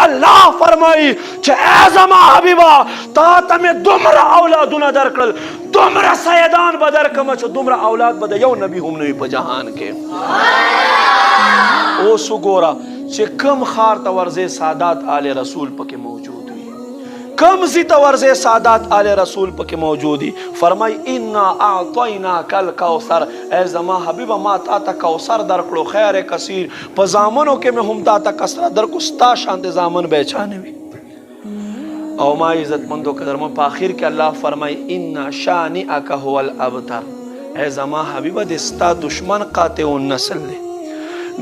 الله فرمایي چې ای زما حبیبه تا ته مې دومره اولادونه درکړل، دومره سیدان به درکړم چې دومره اولاد به د یو نبي هم نه وي په جهان کې. اوس وګوره چې کم ښار ته ورځې سادات آل رسول پکې موجود وي، کم ځای ته ورځې سادات آل رسول پکې موجود وي. فرمایي انا اعطیناک الکوثر، ای زما حبیبه ما تا ته کوثر درکړو خیر کثیر، په زامنو کې مې هم تا ته کثرت درکړو، ستا شانته زامن به چا نه وي. او ما عزتمندو قدرمو په آخر کې الله فرمایي ان شانئک هو الابتر، ای زما حبیبه د ستا دشمن قاطع النسل دی،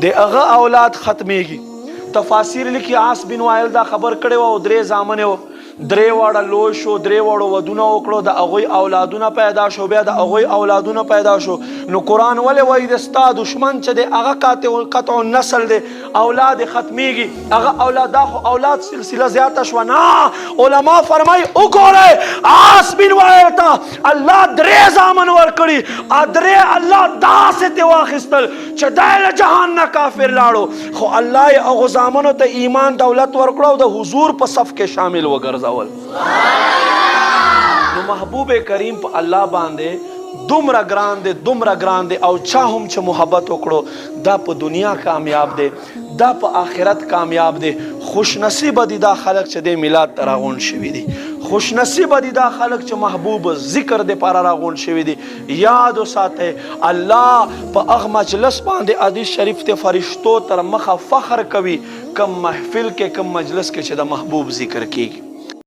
د هغه اولاد ختمیږي. تفاسیر لیکي عاص بن وائل دا خبر کړی و او درې زامن و، درې واړه لوی شو، درې واړو ودونه وکړو، د هغوی اولادونه پیدا شو، بیا د هغوی اولادونه پیدا شو. نو قرآن ولې وایي د ستا دشمن چې دی هغه قطع النسل دی، اولاد ختمیږي، هغه اولاد دا خو اولاد سلسله زیاته شوه. نه، علما فرمایي وګورئ عاص بن وائل ته الله درې زامن ورکړي، درې الله داسې ترې واخیستل چې دی له جهان نه کافر لاړو، خو الله یې هغو زامنو ته ایمان دولت ورکړو او د حضور په صف کې شامل وګرځول. نو محبوب کریم په الله باندې دومره ګران دی، دومره ګران دی، او چا هم چې محبت وکړو دا په دنیا کامیاب دی، دا په آخرت کامیاب دی. خوش نصیب دي دا خلق چې د میلاد ته راغونډ شوي دي، خوش نصیب دي دا خلق چې محبوب ذکر د پاره راغونډ شوي دي. یاد وساتئ الله په هغه مجلس باندې حدیث شریف ته فرشتو تر مخه فخر کوي، کم محفل کې کم مجلس کې چې د محبوب ذکر کیږي.